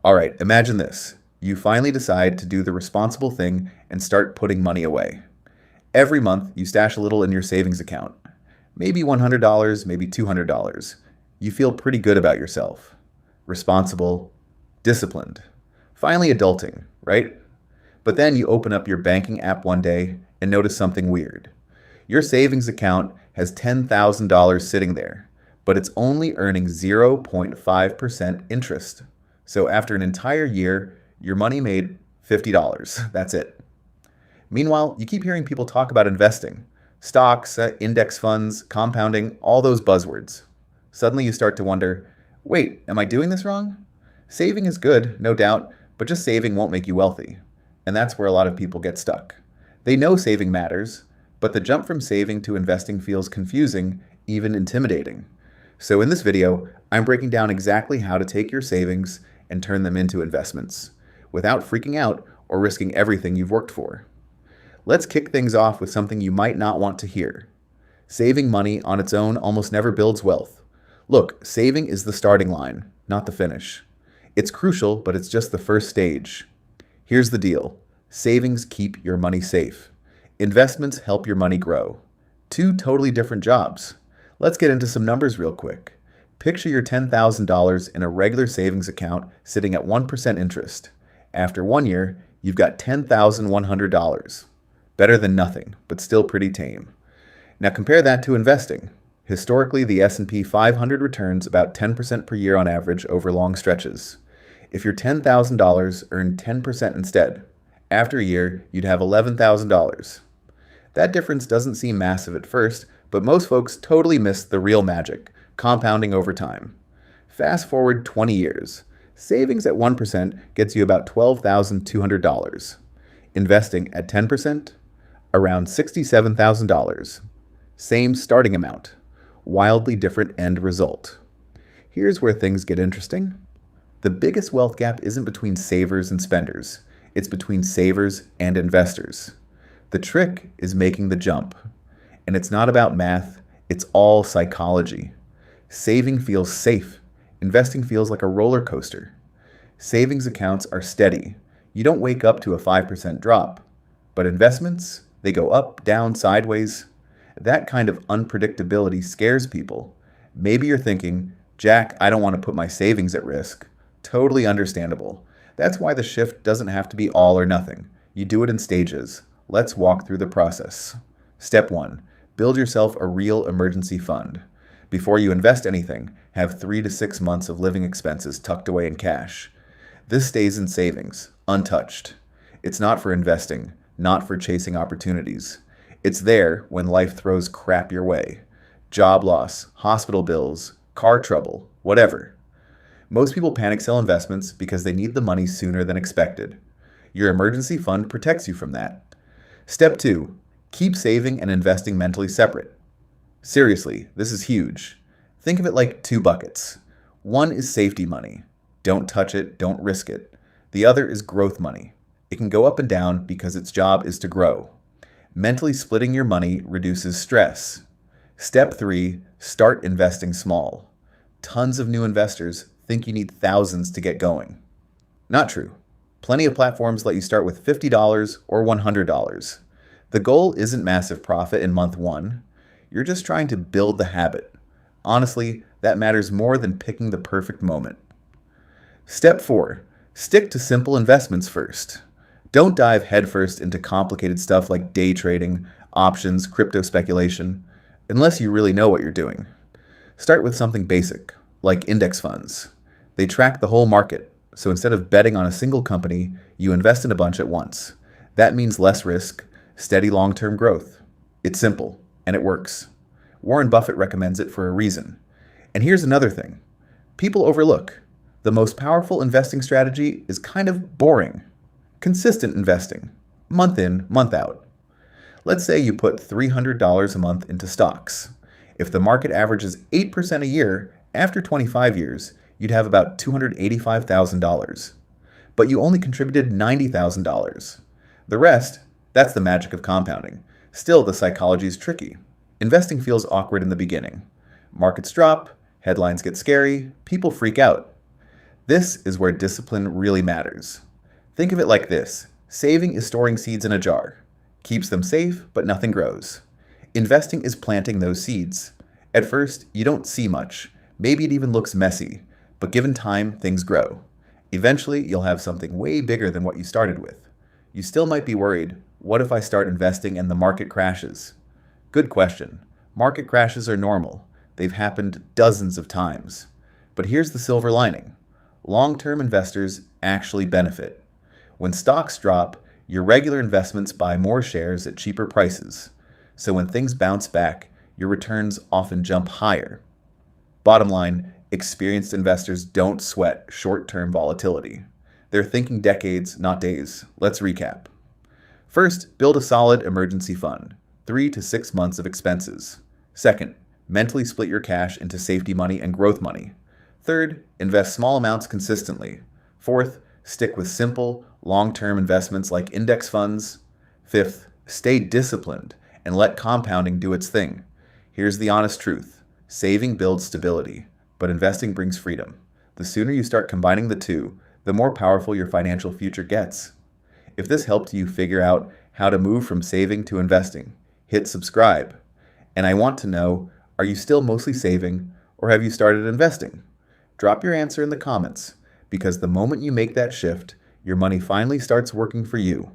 All right, imagine this. You finally decide to do the responsible thing and start putting money away. Every month, you stash a little in your savings account. Maybe $100, maybe $200. You feel pretty good about yourself. Responsible, disciplined. Finally adulting, right? But then you open up your banking app one day and notice something weird. Your savings account has $10,000 sitting there, but it's only earning 0.5% interest. So after an entire year, your money made $50. That's it. Meanwhile, you keep hearing people talk about investing stocks, index funds, compounding, all those buzzwords. Suddenly you start to wonder, wait, am I doing this wrong? Saving is good, no doubt, but just saving won't make you wealthy. And that's where a lot of people get stuck. They know saving matters, but the jump from saving to investing feels confusing, even intimidating. So in this video, I'm breaking down exactly how to take your savings and turn them into investments, without freaking out or risking everything you've worked for. Let's kick things off with something you might not want to hear. Saving money on its own almost never builds wealth. Look, saving is the starting line, not the finish. It's crucial, but it's just the first stage. Here's the deal. Savings keep your money safe. Investments help your money grow. Two totally different jobs. Let's get into some numbers real quick. Picture your $10,000 in a regular savings account sitting at 1% interest. After 1 year, you've got $10,100. Better than nothing, but still pretty tame. Now compare that to investing. Historically, the S&P 500 returns about 10% per year on average over long stretches. If your $10,000 earned 10% instead, after a year, you'd have $11,000. That difference doesn't seem massive at first, but most folks totally miss the real magic, compounding over time. Fast forward 20 years. Savings at 1% gets you about $12,200. Investing at 10%? Around $67,000. Same starting amount. Wildly different end result. Here's where things get interesting. The biggest wealth gap isn't between savers and spenders. It's between savers and investors. The trick is making the jump. And it's not about math, it's all psychology. Saving feels safe. Investing feels like a roller coaster. Savings accounts are steady. You don't wake up to a 5% drop. But investments, they go up, down, sideways. That kind of unpredictability scares people. Maybe you're thinking, Jack, I don't want to put my savings at risk. Totally understandable. That's why the shift doesn't have to be all or nothing. You do it in stages. Let's walk through the process. Step 1. Build yourself a real emergency fund. Before you invest anything, have 3 to 6 months of living expenses tucked away in cash. This stays in savings, untouched. It's not for investing, not for chasing opportunities. It's there when life throws crap your way. Job loss, hospital bills, car trouble, whatever. Most people panic sell investments because they need the money sooner than expected. Your emergency fund protects you from that. Step 2. Keep saving and investing mentally separate. Seriously, this is huge. Think of it like 2 buckets. One is safety money. Don't touch it, don't risk it. The other is growth money. It can go up and down because its job is to grow. Mentally splitting your money reduces stress. Step 3. Start investing small. Tons of new investors think you need thousands to get going. Not true. Plenty of platforms let you start with $50 or $100. The goal isn't massive profit in month 1. You're just trying to build the habit. Honestly, that matters more than picking the perfect moment. Step 4. Stick to simple investments first. Don't dive headfirst into complicated stuff like day trading, options, crypto speculation, unless you really know what you're doing. Start with something basic, like index funds. They track the whole market, so instead of betting on a single company, you invest in a bunch at once. That means less risk, steady long-term growth. It's simple, and it works. Warren Buffett recommends it for a reason. And here's another thing. People overlook. The most powerful investing strategy is kind of boring. Consistent investing. Month in, month out. Let's say you put $300 a month into stocks. If the market averages 8% a year, after 25 years, you'd have about $285,000. But you only contributed $90,000. The rest, that's the magic of compounding. Still, the psychology is tricky. Investing feels awkward in the beginning. Markets drop, headlines get scary, people freak out. This is where discipline really matters. Think of it like this. Saving is storing seeds in a jar. Keeps them safe, but nothing grows. Investing is planting those seeds. At first, you don't see much. Maybe it even looks messy. But given time, things grow. Eventually, you'll have something way bigger than what you started with. You still might be worried, what if I start investing and the market crashes? Good question. Market crashes are normal. They've happened dozens of times. But here's the silver lining. Long-term investors actually benefit. When stocks drop, your regular investments buy more shares at cheaper prices. So when things bounce back, your returns often jump higher. Bottom line, experienced investors don't sweat short-term volatility. They're thinking decades, not days. Let's recap. First, build a solid emergency fund, 3 to 6 months of expenses. Second, mentally split your cash into safety money and growth money. Third, invest small amounts consistently. Fourth, stick with simple, long-term investments like index funds. Fifth, stay disciplined and let compounding do its thing. Here's the honest truth. Saving builds stability, but investing brings freedom. The sooner you start combining the two, the more powerful your financial future gets. If this helped you figure out how to move from saving to investing, hit subscribe. And I want to know, are you still mostly saving or have you started investing? Drop your answer in the comments, because the moment you make that shift, your money finally starts working for you.